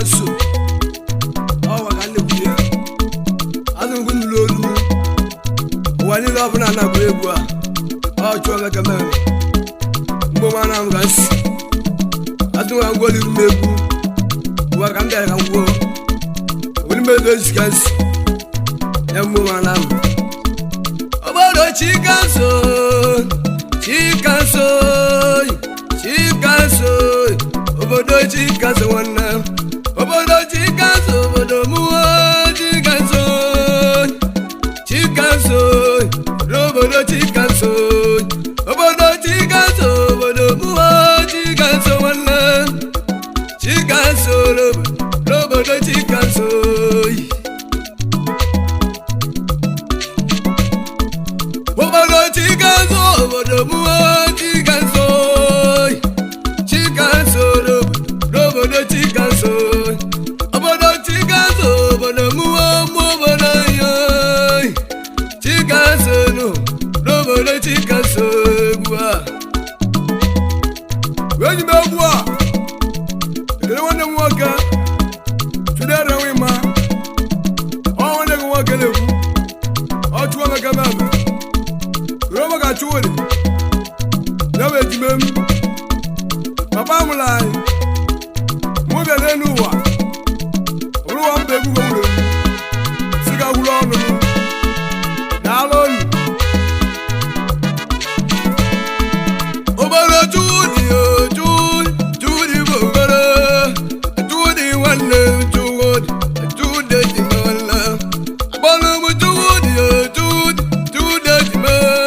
so o wa kan le buya azun gun lolu wani lo buna na go egwu a o cho ga kama mo mana am gas azun an go liru megu wa kan da kan go wani me do gas ya mo mana obodo chikanso obodo chikanso wana obodo chikanso obodo muwa chikanso obodo chikanso obodo muwa chikanso wana chikanso obodo chikanso obodo chikanso obodo muwa chikanso obodo chikanso obodo muwa obodo yo chikanso no obodo chikanso gwa wenyi megwa ele wona mwoka tudere wima o wona mwoka leku o tuwa magama Roma ga chuwele Nawe jimem Papa mulai Mwebe lenuwa Uruwa mbegu gombe Siga hulonu Nalonu Obara judi yo Judi bogara Judi wane Judi jimala Abana mu judi yo Judi jimala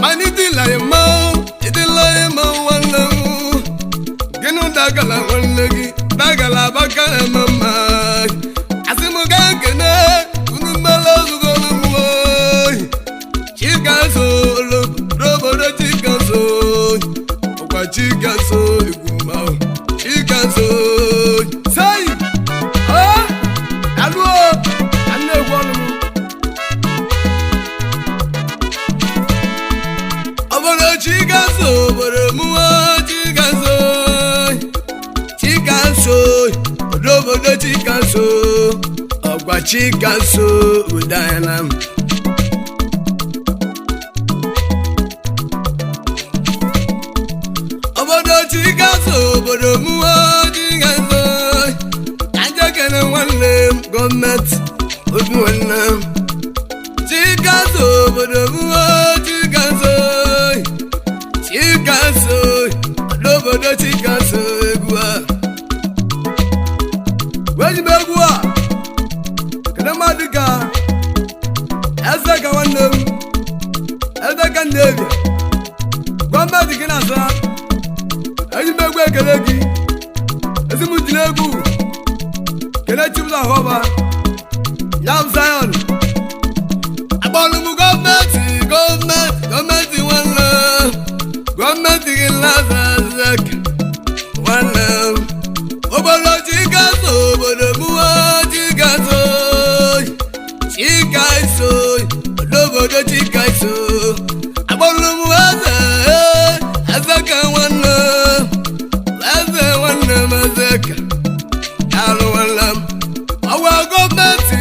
Maniti la yema, iti la yema, wala. dagala nwanne gị dagala baka mama asị m ga nkene unu mmele ozugolo mwo chikaso robodo chikaso ọkwa chikaso igwuma chikaso sai aluo anne gwọnụ obodo chikaso obodo mwo chikaso obodo chikaso ọgwa chikaso udayana obodo chikaso obodo mụọ chikaso ajekene nwanne gọọmenti obi nwanne chikaso obodo mụọ chikaso chikaso obodo chikaso egwu a weji begwu a kene mmadụ ka eze ka nwanne m eze ka nnebi gọọmenti gị na-asa eji megwu ekele gị ezi m jiri egwu kele chibụla ahụba ya m Zion akpọrọ m gọọmenti nwanne gọọmenti gị na-asa eze nwanne m obodo chikaso obodo mụọ chikaso chikaso obodo chikaso akpọrọ m eze ka nwanne m eze ka alụ nwanne m ọwa gọọmenti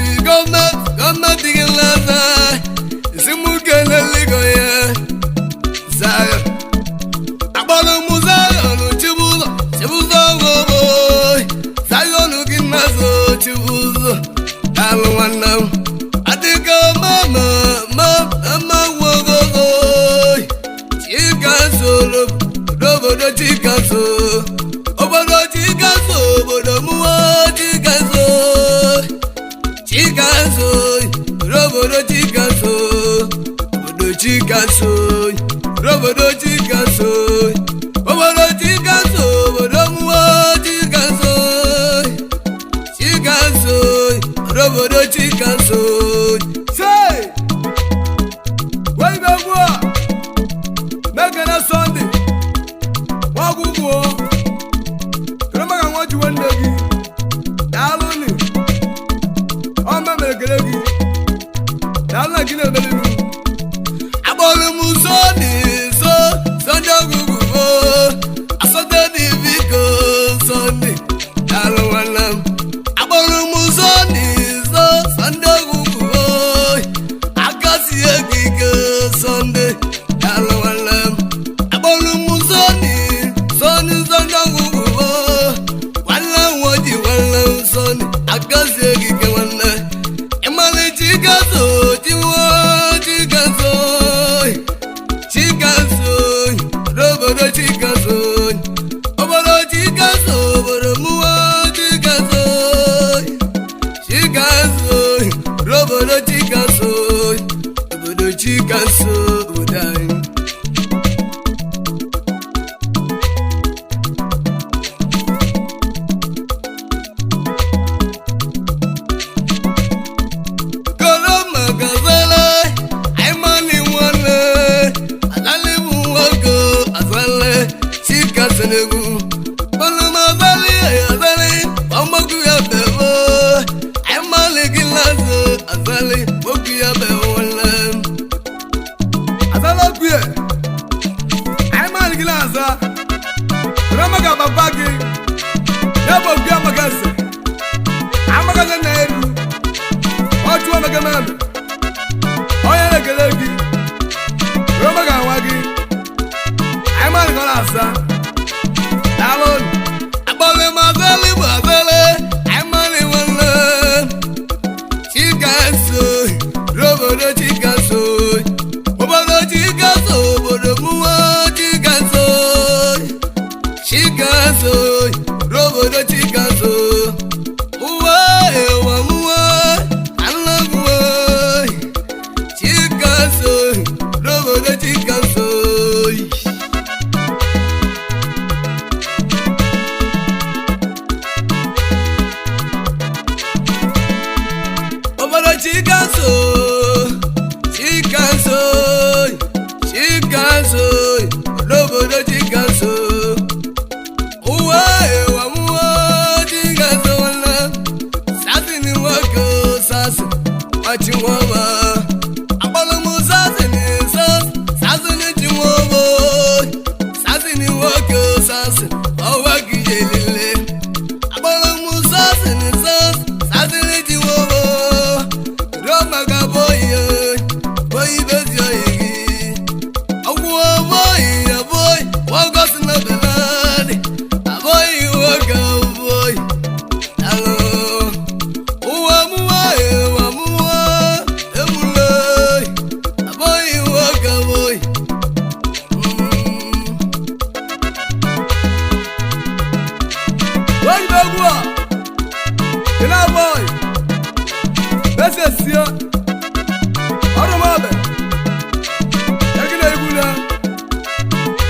gị nleta isi m keleligo ya Zion akpọrọ m Zion chibụzọ Zion gị na-azụ chibụzọ alụ nwanne m adịka mama nwogogo chikaso obodo chikaso obodo chikaso obodo mụọ chikaso obodo chikaso obodo chikaso obodo chikaso obodo chikaso obodo mụọ chikaso obodo chikaso say wey begwu a mekene Sunday nwagwugwo kere maka nwa ji nwanne gị daalụ ni ọ memere kele gị daalụ na gị na-emeliru akpọrọ m Sunday ọgwụgwụ asọte dị biko Sunday daalụ nwanne m akpọrọ m Sunday ọgwụgwụ akasi ekike Sunday daalụ nwanne m akpọrọ m Sunday ọgwụgwụ nwanne m nwoji nwanne m Sunday akasi ekike nwanne ịmalị chikaso obodo chikaso obodo mụọ chikaso obodo chikaso obodo anyị Ramaga babagi yabo gya magase amagaze neru otu amagambe oyele gelegi Ramaga wagi aimal golasa dalon abale mazali bazale aimal wala chikaso robodo chikaso obodo chikaso obodo muwa chikaso chikaso robodo chikaso uwa ewa muwa alaguwa chikaso robodo chikaso August na belani aboy waka boy alo uwa muwa emulay aboy waka boy boy bagwa kina boy besesia oromabe yakina iguna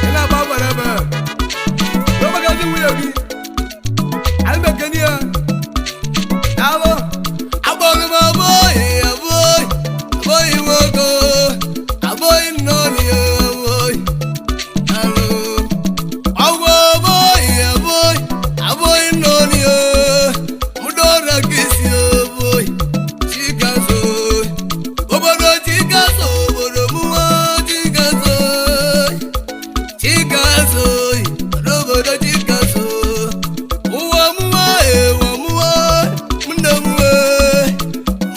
ina baba rebe roba gazi wiyabi albe kania abo abolu boy boy wogo aboy noni boy alo awo boy noni mudora kisi boy chikazo obodo chikazo obodo muwa chikazo obodo chikazo uwa muwa munda muwa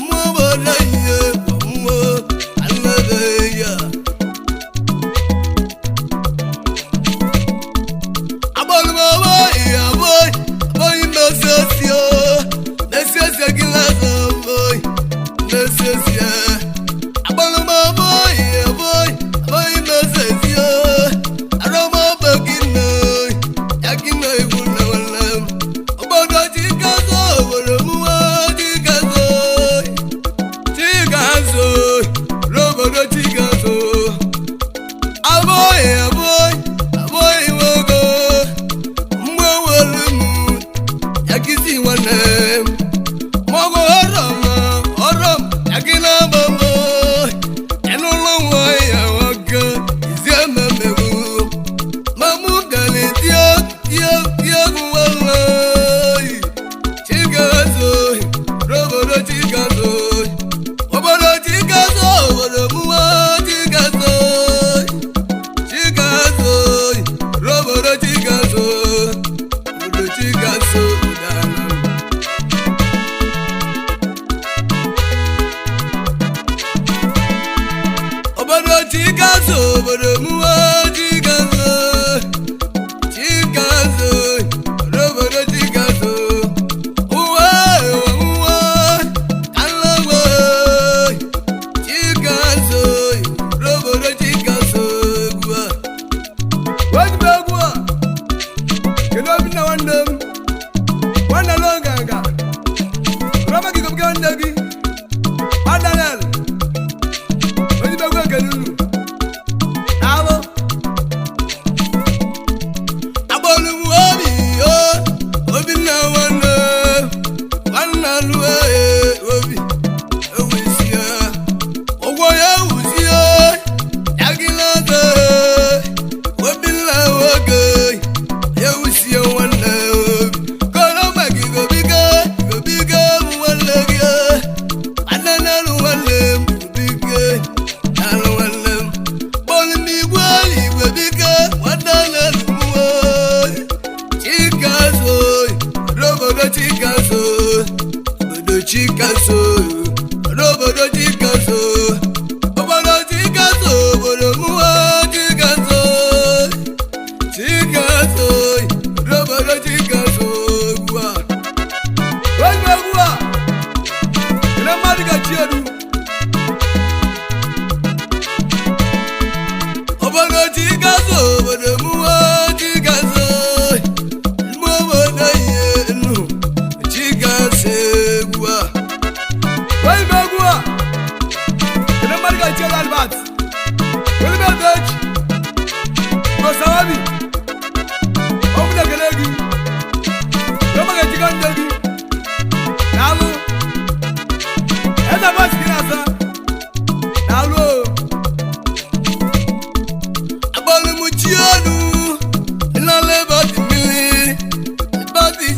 mubodo ye muwa aladeya abolu boy no sosio gilazo boy no sosio abolu boy no sosio aroma bagino yakino iguna wala obodo chikazo obodo muwa chikazo robodo chikazo aboy wogo mwawolumu yakisi wane mogo orom yakina bambo enulungo ya waka izememegu mamugale tio guwalai chikazo robodo chikazo obodo chikazo obodo muwa chikazo robodo chikazo obodo chikazo udana obodo chikazo obodo muwa chikazo robodo chikazo uwa kalawo chikazo robodo chikazo gwa wajibagwa kelobina wandem wanda longanga roba kikobga wandagi adanel wajibagwa kelulu abo abolu obi na wana luwe obi ewisia ogwo ya wusia yagilaze obi la woge ewisia wana obi kono magi gobiga mwalege anana luwale gobiga alwale bolu mi gwali gobiga wadana luwo chikazo robodo chikazo obodo chikazo robodo chikazo obodo chikazo obodo muwa chikazo robodo chikazo gwa ina mariga chiedu obodo chikazo obodo muwa chikazo mubodo yenu chikazo gwa ina mariga chiedu albat welbech Masawabi Omuda Galegi Romaga Chigandagi Nalu Eza Baskirasa Nalu Abolu Muchianu Ilale Bati Mili Bati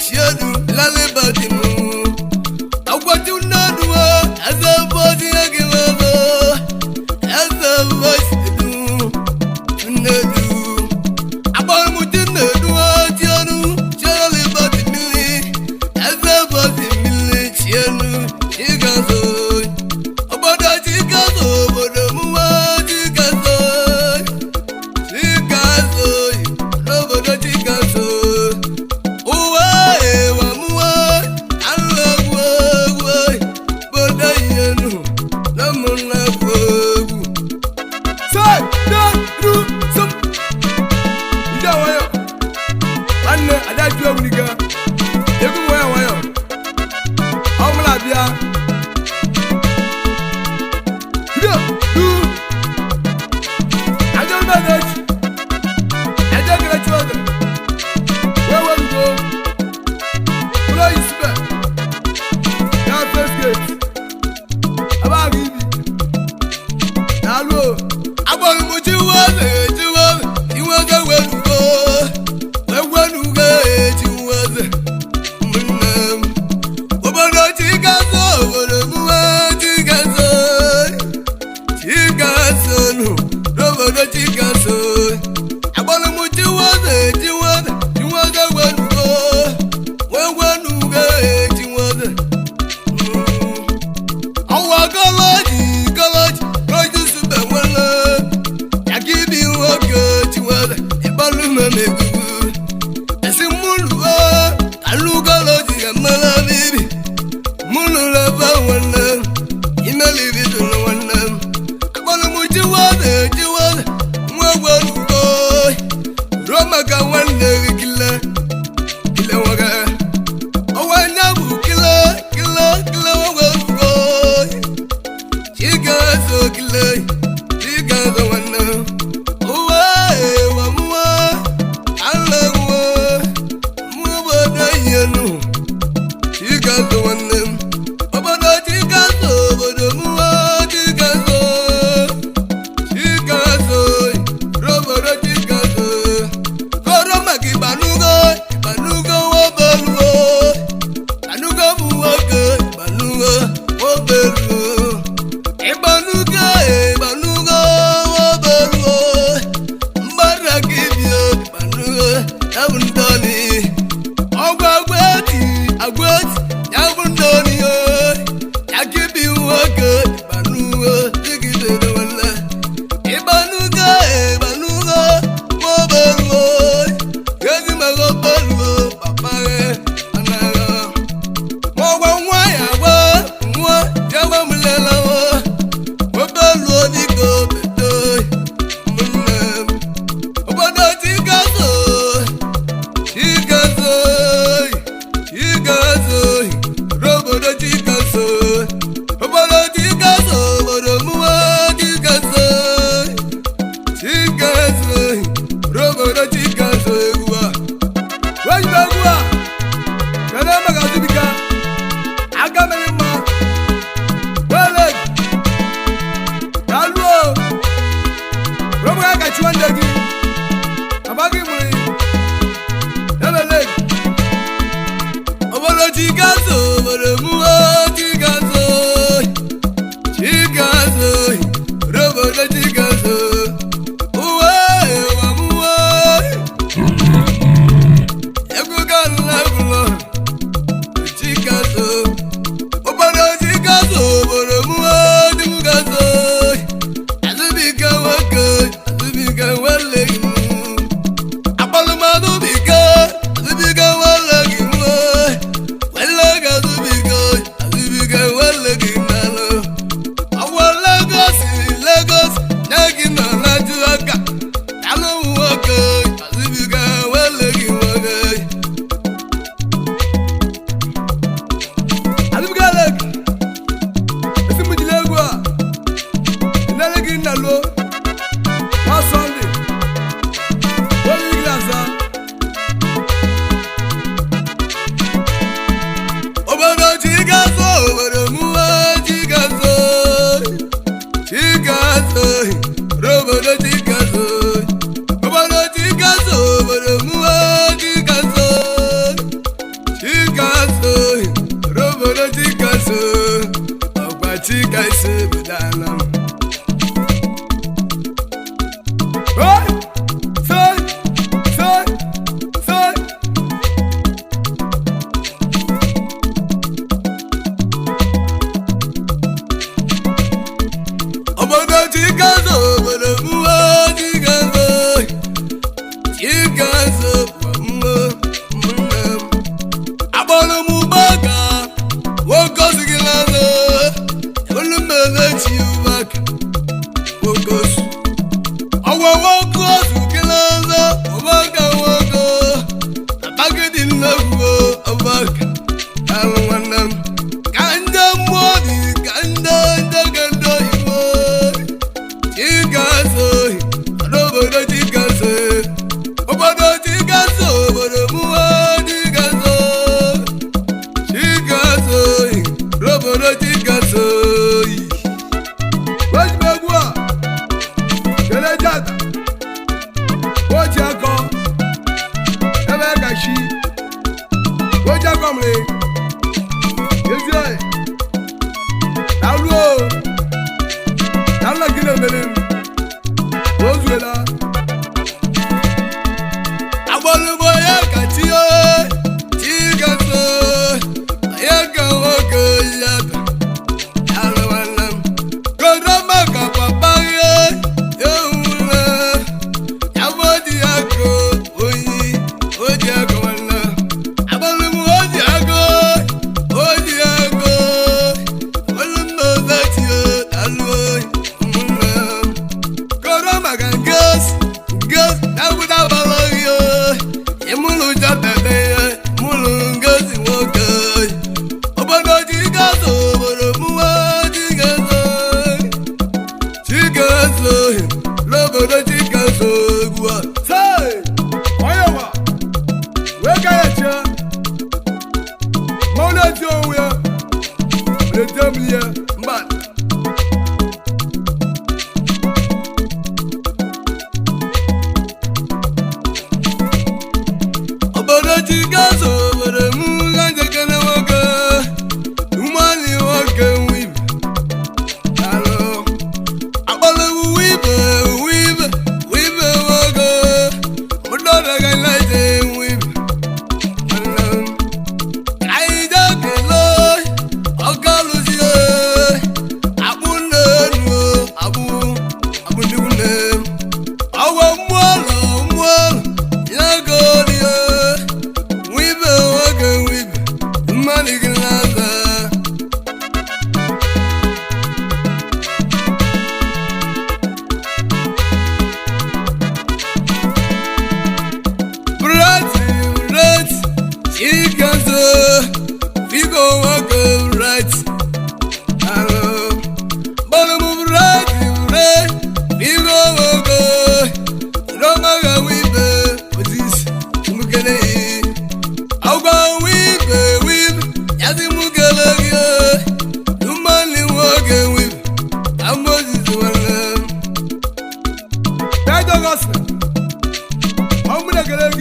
Chiadu Ilale Bati Mu Akwati Unadua Eza Bati Agilava Eza Bati Nedu robodo chikazo egwa wajibagwa kana magazibika agamelima wale daluo robo ga chwandegi abagi muri ebele robodo chikazo robodo chikazo chikazo robodo chikazo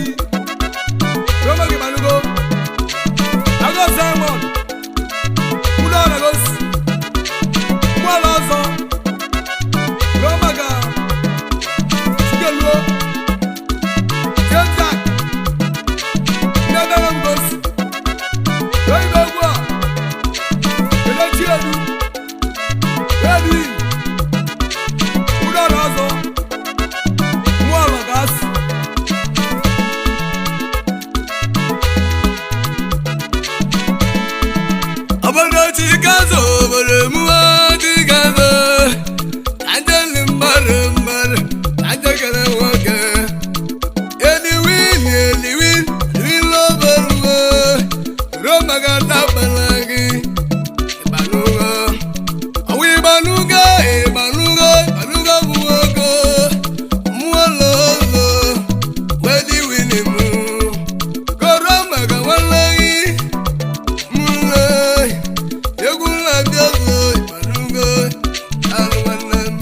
Ochi Roma Gibanugo Ago Simon Udo Lagos Mwalazo Roma Ga Chigeluo Jenzak Nadalam Gos Doi Bagua Elechi Edu Edwin Udo Lazo Mwalagas Abana Chikazo Baremuwa Chikazo Anjali Mbar Anjakana Waka Eliwin Lobarwa Roma Gata Balagi Banuga Awi Banuga Banuga Muwako Muwalozo Wedi Winimu Koroma Gawalagi Mulai Yegula Biazo Banuga Alwanam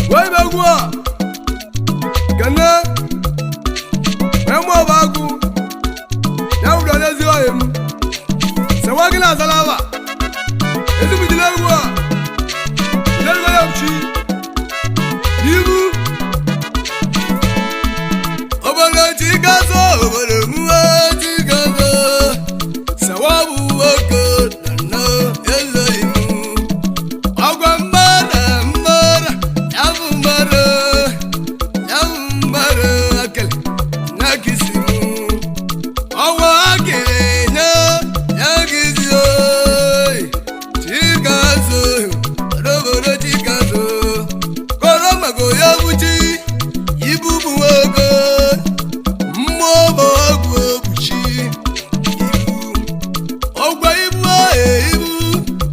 Wai Bagua Gana Memo Bagu Yauda Lezio Em Sawagila Salava Ezu Bidilagua Lelwa Yamchi Yibu Obana Chikazo Obaremuwa Chikazo Sawabu Wako Nana Eloimu Agwambara Mbara Yavumbara Akele Nakisimu Awa Akele Yakisio Chikazo Roboro Chikazo Koroma Goyabuchi Ibubu Wako Mmobo Wako Buchi Ibu Ogwa Ibu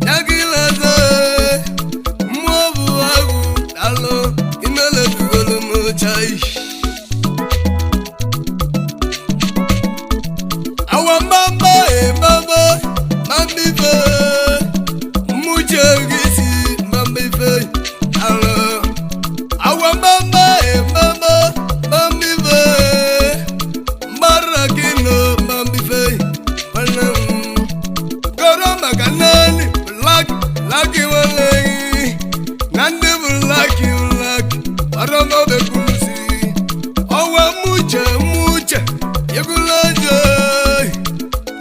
Yakilazo Mmobo Wako Dalo Imele Dugolo Mochai Awambamba Mambife Muchagisi Mambife Alo Awambamba Mambife Marakino Mambife Panam Koroma Kanani Lucky Wale Nandi Lucky Parama Bekusi Awa Mucha Yagulaja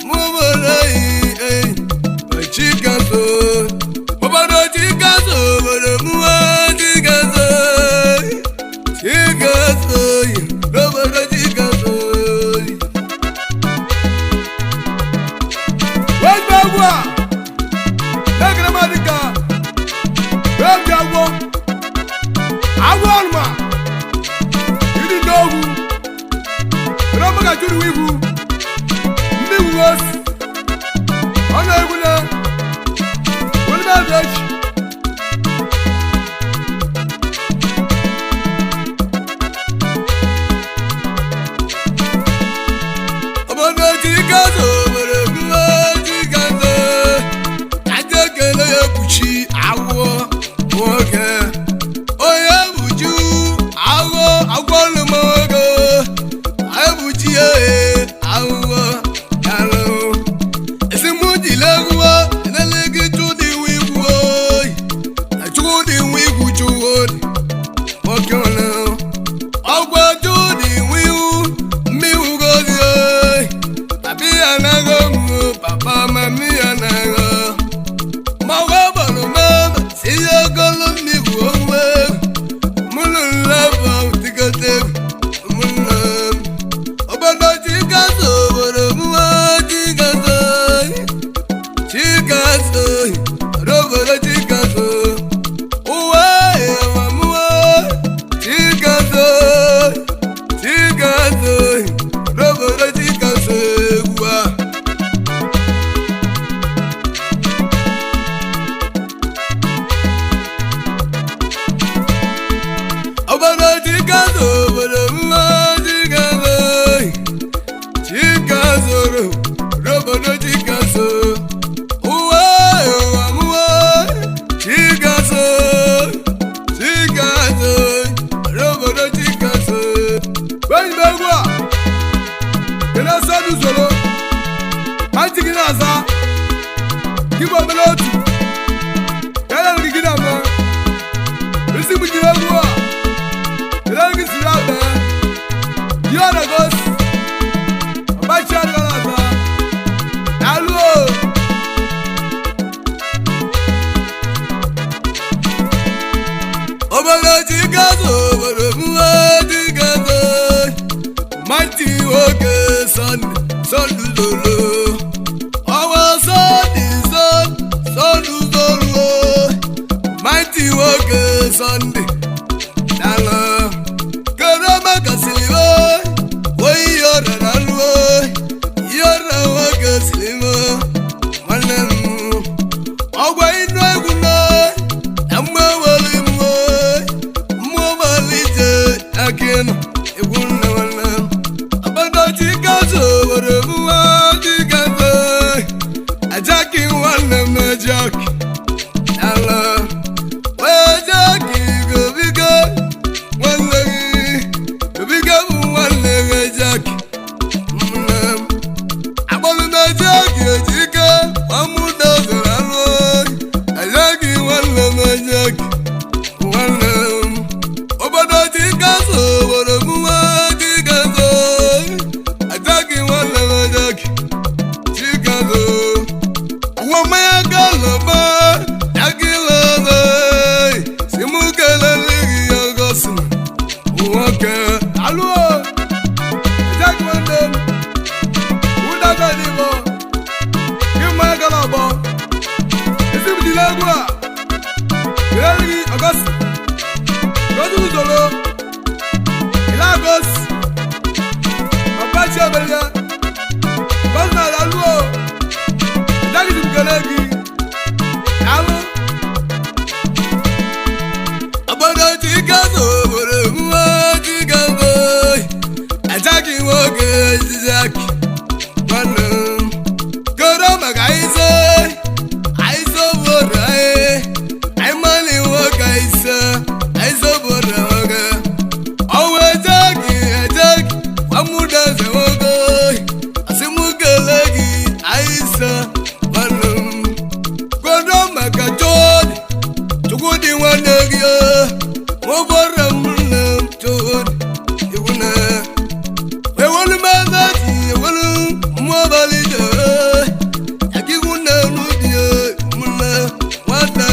Mubarai Chikazo Obado Chikazo Baremuwa Chikazo Robado Chikazo Wajbagwa Nagramadika Wajbagwa Awalma Yidi Nogu Ramaga Juru Wigu Ndi was Ana Eguna Wulma Dutch Abana Chikazo Baremuwa Chikazo Ajakele Yabuchi Awo Woke Oya Buju Awo Lumogo Abuchi Awo Hello Esimuji Legwa Nelegi Tudi Wiwo usoro anti gị na-aza gị bụ obere otu ya na gị na mma isi bụ jiri egwu a ele gị siri abịa ihe ọ na-egosi ọgbachi adịghị na-aza alụ obodo chikazo obodo mụwa dịgazo mighty nwoke sọndụzolo ọnwa sọndụzolo mighty nwoke sọndị dala kedu makasịrị oyi ọrịa na alụọ ihe ọrịa nwoke siri m nwanne m ọgwa ịnụ egwu na mmewere mmụọ malite akịnụ egwu nne nwanne m agbadachi gazo obodo mụwa dịgazo ajaki nwanne m ejaki ala onye jaki gobiga nwanne gị gobiga bụ nwanne gị ejaki nne m agbalụ na ejaki ejike ọmụda zara anụ ajaki nwanne m ejaki nwanne m obodo chikazo obodo mụwa dịgazo ajaki nwanne m ejaki chikazo ụwa mmanya galaba agilaba simukele ligi yogosi nwoke alụọ ajaki nwanne m ụdaga n'igbo gị mmanya galaba esibidila egwu a ligi ọgọsi gozi usoro ilagos ọgbachi ebelia gozi n'ala alụọ ajaki simukele gị alụ obodo chikazo obodo mụwa dịgazo ajaki nwoke jizaki nwanne m kedu maka aịse obodo anyị mali nwoke aịse obodo nwoke ọnwa ejeki kwamụda eze nwoke asịmukele gị aịse nwanne m kedu maka chukwudị nwanne gị nwobere m nne m chukwudị iwune ewelu mezaji ewelu mmụọbalije yakigwune n'ubi mne nwata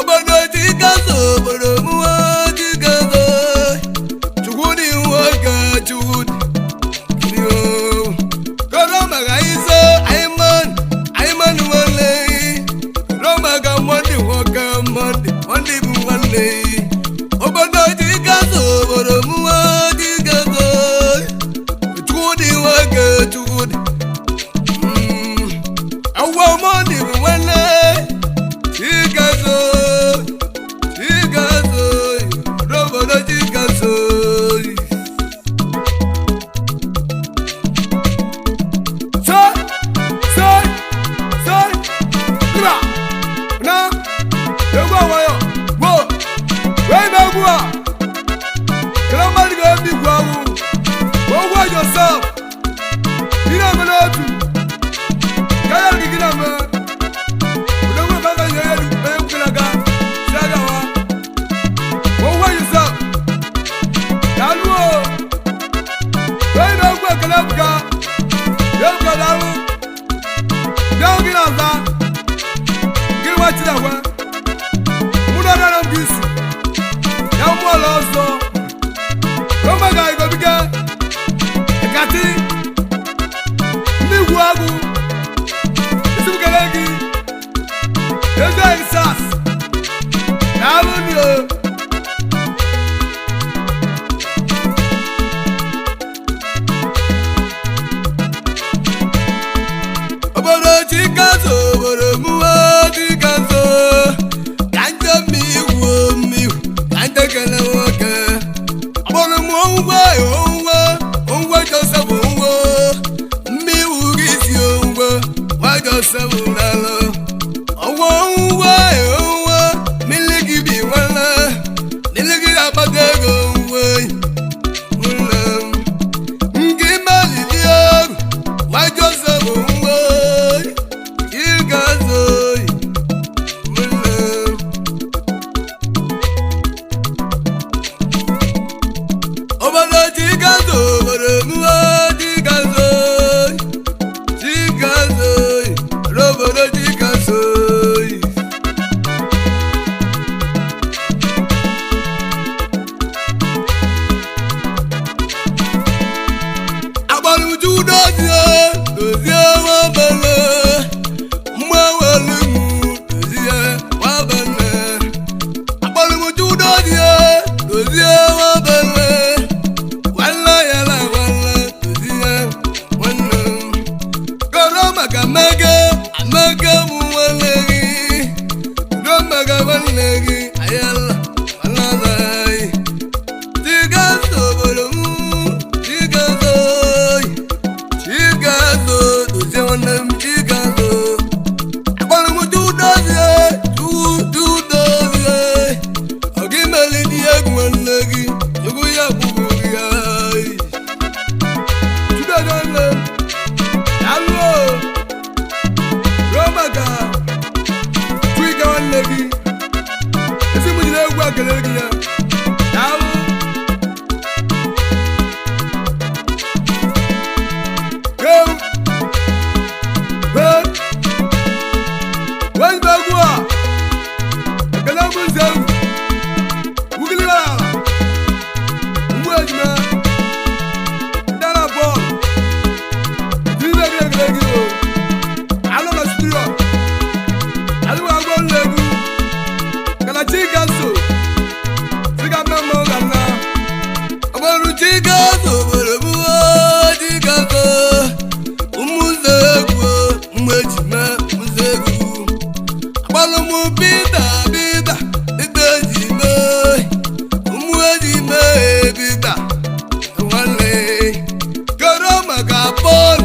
obodo chikazo obodo mụwa dịgazo chukwudị nwoke chukwudị kedu maka ise aiman nwanne maka mmadụ nwoke mmadụ bụ nwanne obodo chikazo obodo mụwa dịgazo chukwudị nwoke chukwudị awụwa mmadụ bụ nwanne chikazo obodo chikazo egwu awayo gbo wee na egwu a kele mmadụ ga-ebi igwu agwụ ogwu josef gị na-eme n'otu ka ya gị na-eme udogwu baka nye ya egwu gị na-aga si agawa ogwu josef ya lụọ wee na egwu ekele ebuka ya ebuka dalụ bịa gị na-aza gị nwa chidakwa na mbisi ya ụmụọla ọzọ omega igobiga ekati ndị igwu agwụ isibukele gị eze isas na alụnio obodo chikazo obodo mụwa dịgazo kele nwoke akpọrọ m onwe josef onwe mmaiwu gị si onwe nwa josef n'alụ ọnwa onwe mmiri gị bi nwanne mmiri gị akpata ego onwe nke malili ọrụ Chigazo boromuwa Chigazo Chigazo Roboro Chigazo Abalu judozie dozie wabele mwawalimu dozie wabele Abalu judozie dozie wabele wala yala wala dozie wala Koroma kamege amege muwalegi Koroma kamalegi ayala wala zai Chigazo boromu Chigazo Chigazo dozie wala Chigazo Abalu judozie judozie Ogimeli diegu walegi Yogu ya bubuya Chudadale Allo Romaga Twiga walegi Esi mujile egwa kelegi ya Allo Go Go Wazbagwa Kalamu zangu Wugilila Mwajma Dala ball Dila gilegi yo Alo la studio Alo agol legu Kala Chigazo Chiga mamo gana Abalu Chigazo boromuwa Chigazo Umuzegu Mwajma Muzegu Abalu mubida bida Bida jime Umwajime bida Wale Koroma kapol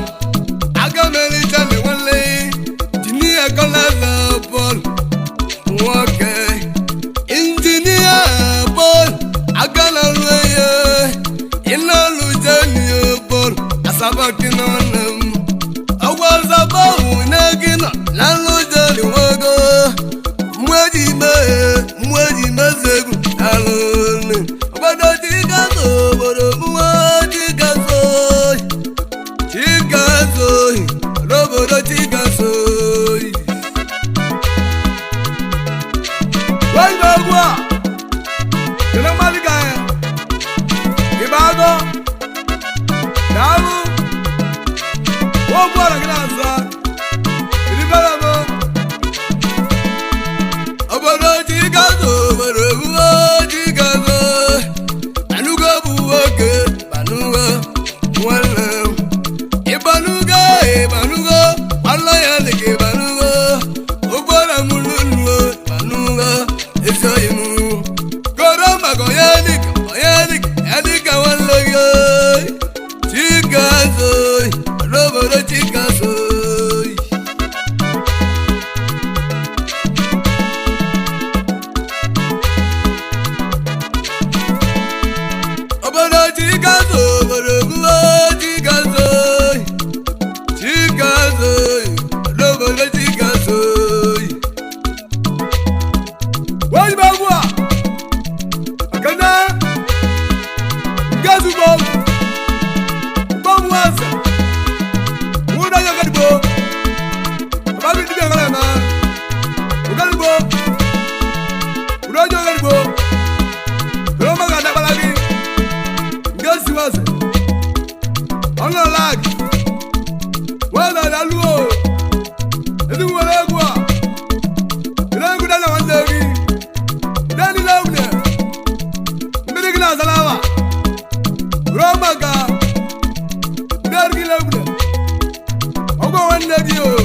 Agameli chale wale Jinia kola la pol Wake Engineer pol Agala lweye Ina lujani pol Asaba kinonem Awazaba unagina Lalo jali wago Mwajime zegu Alone Obado Chigazo boromuwa Chigazo Chigazo Roboro Chigazo Wajbagwa Kena maligaya Kibago Dalu Wogwara ginasa Kilibalamo Obado Chigazo boromuwa Chigazo Banuga buwake Banuga wala Ibanuga Wala yalike Banuga Obara mulunwa Banuga Esayimu Koroma Yadika wala yoy Chigazo Roboro Chigazo Obado Chigazo boromuwa Chigazo Chigazo Roboro Chigazo Wajbagwa Akana Gazu bom Bom wasa Muda yakadibo Ababi dibi akalana Ukalibo Udojo yakadibo Roma gada balagi Gazi wasa Ona lagi Wala laluo Edu walegwa Ilangu dana wandegi Dani laune Mbirigina salawa Roma ga Dergi laune Ogo wandegi yo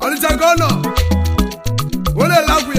Alichagono Wale lagu